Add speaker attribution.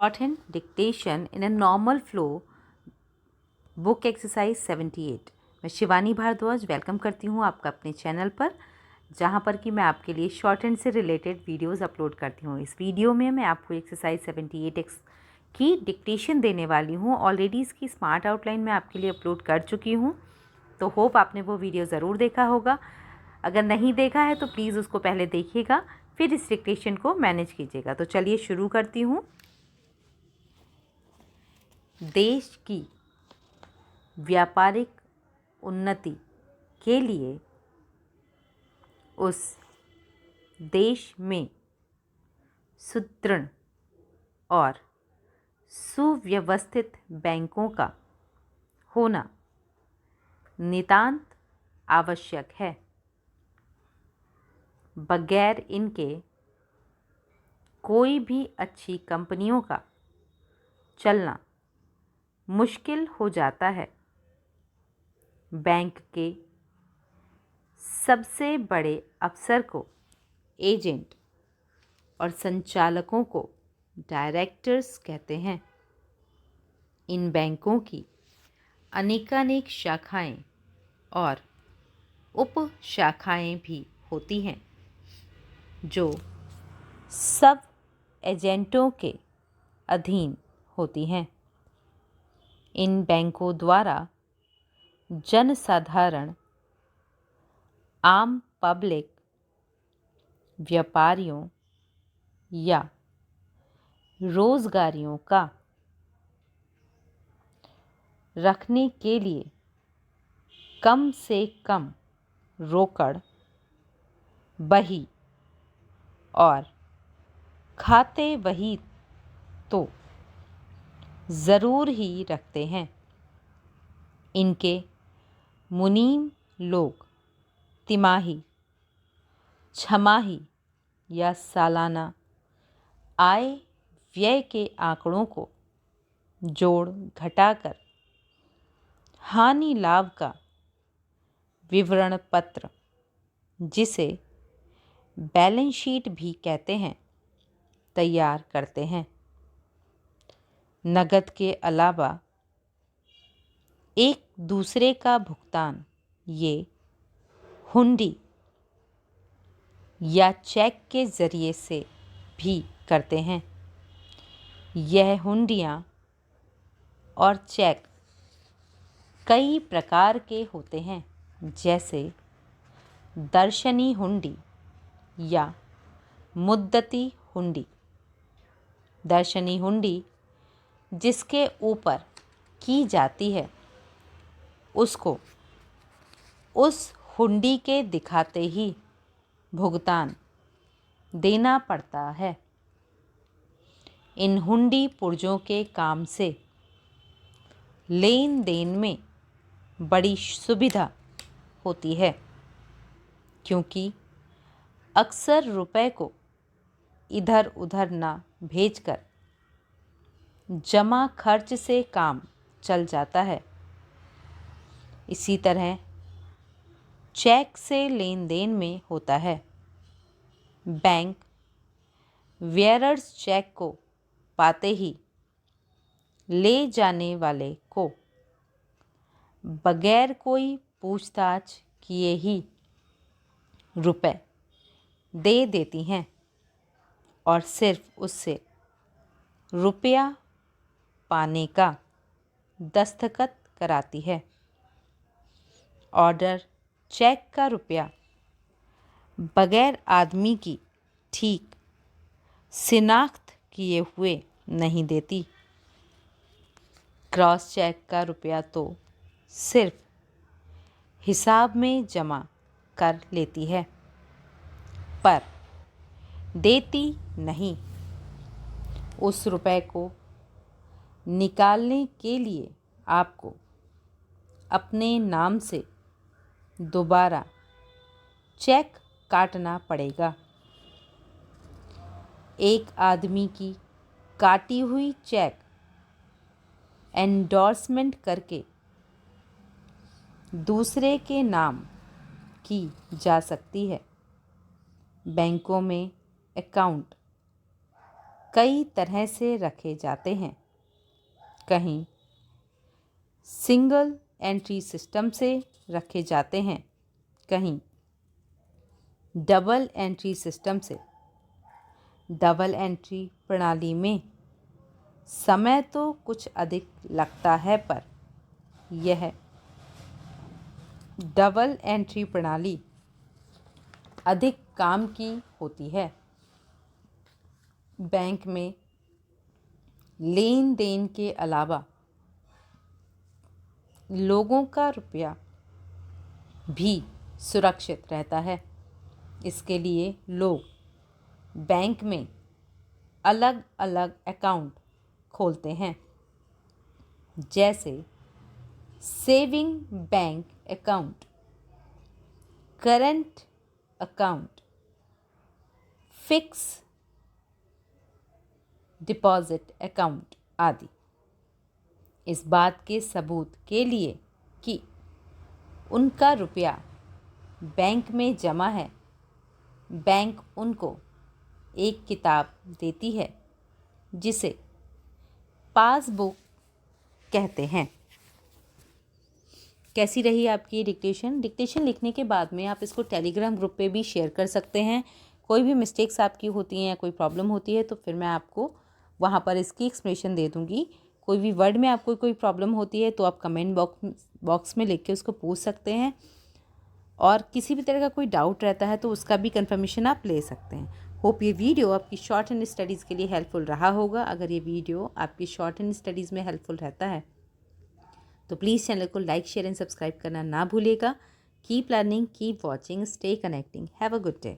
Speaker 1: Shorthand dictation in a normal flow book exercise 78। मैं Shivani Bhardwaj welcome करती हूँ आपका अपने चैनल पर, जहाँ पर कि मैं आपके लिए शॉर्ट हैंड से रिलेटेड वीडियोस अपलोड करती हूँ। इस वीडियो में मैं आपको एक्सरसाइज 78 की डिक्टेशन देने वाली हूँ। ऑलरेडी इसकी स्मार्ट आउटलाइन मैं आपके लिए अपलोड कर चुकी हूँ, तो होप आपने वो वीडियो ज़रूर देखा होगा। अगर नहीं देखा है तो प्लीज़ उसको पहले देखिएगा, फिर इस डिक्टेशन को मैनेज कीजिएगा। तो चलिए शुरू करती हूँ। देश की व्यापारिक उन्नति के लिए उस देश में सुदृढ़ और सुव्यवस्थित बैंकों का होना नितांत आवश्यक है। बगैर इनके कोई भी अच्छी कंपनियों का चलना मुश्किल हो जाता है। बैंक के सबसे बड़े अफसर को एजेंट और संचालकों को डायरेक्टर्स कहते हैं। इन बैंकों की अनेकानेक शाखाएं और उप शाखाएं भी होती हैं, जो सब एजेंटों के अधीन होती हैं। इन बैंकों द्वारा जनसाधारण, आम पब्लिक, व्यापारियों या रोजगारियों का रखने के लिए कम से कम रोकड़, बही और खाते वही तो ज़रूर ही रखते हैं। इनके मुनीम लोग तिमाही, छमाही या सालाना आय व्यय के आंकड़ों को जोड़ घटाकर हानि लाभ का विवरण पत्र, जिसे बैलेंस शीट भी कहते हैं, तैयार करते हैं। नकद के अलावा एक दूसरे का भुगतान ये हुंडी या चेक के ज़रिए से भी करते हैं। यह हुंडियाँ और चेक कई प्रकार के होते हैं, जैसे दर्शनी हुंडी या मुद्दती हुंडी। दर्शनी हुंडी जिसके ऊपर की जाती है, उसको उस हुंडी के दिखाते ही भुगतान देना पड़ता है। इन हुंडी पुर्जों के काम से लेन देन में बड़ी सुविधा होती है, क्योंकि अक्सर रुपए को इधर उधर ना भेजकर जमा खर्च से काम चल जाता है। इसी तरह चेक से लेन देन में होता है। बैंक वेयरर्स चेक को पाते ही ले जाने वाले को बगैर कोई पूछताछ किए ही रुपए दे देती हैं और सिर्फ उससे रुपया पाने का दस्तखत कराती है। ऑर्डर चेक का रुपया बगैर आदमी की ठीक शिनाख्त किए हुए नहीं देती। क्रॉस चेक का रुपया तो सिर्फ हिसाब में जमा कर लेती है, पर देती नहीं। उस रुपए को निकालने के लिए आपको अपने नाम से दोबारा चेक काटना पड़ेगा। एक आदमी की काटी हुई चेक एंडोर्समेंट करके दूसरे के नाम की जा सकती है। बैंकों में अकाउंट कई तरह से रखे जाते हैं। कहीं सिंगल एंट्री सिस्टम से रखे जाते हैं, कहीं डबल एंट्री सिस्टम से। डबल एंट्री प्रणाली में समय तो कुछ अधिक लगता है, पर यह डबल एंट्री प्रणाली अधिक काम की होती है। बैंक में लेन देन के अलावा लोगों का रुपया भी सुरक्षित रहता है। इसके लिए लोग बैंक में अलग अलग अकाउंट खोलते हैं, जैसे saving bank account, current account, fix deposit account आदि। इस बात के सबूत के लिए कि उनका रुपया बैंक में जमा है, बैंक उनको एक किताब देती है जिसे पासबुक कहते हैं। कैसी रही आपकी ये डिक्टेशन लिखने के बाद में आप इसको टेलीग्राम ग्रुप पे भी शेयर कर सकते हैं। कोई भी मिस्टेक्स आपकी होती हैं या कोई प्रॉब्लम होती है तो फिर मैं आपको वहाँ पर इसकी एक्सप्लेनेशन दे दूँगी। कोई भी वर्ड में आपको कोई प्रॉब्लम होती है तो आप कमेंट बॉक्स में लिख के उसको पूछ सकते हैं, और किसी भी तरह का कोई डाउट रहता है तो उसका भी कंफर्मेशन आप ले सकते हैं। होप ये वीडियो आपकी शॉर्ट हैंड स्टडीज़ के लिए हेल्पफुल रहा होगा। अगर ये वीडियो आपकी शॉर्ट हैंड स्टडीज़ में हेल्पफुल रहता है तो प्लीज़ चैनल को लाइक, शेयर एंड सब्सक्राइब करना ना भूलिएगा। Keep learning, keep watching, stay connecting. Have a good day.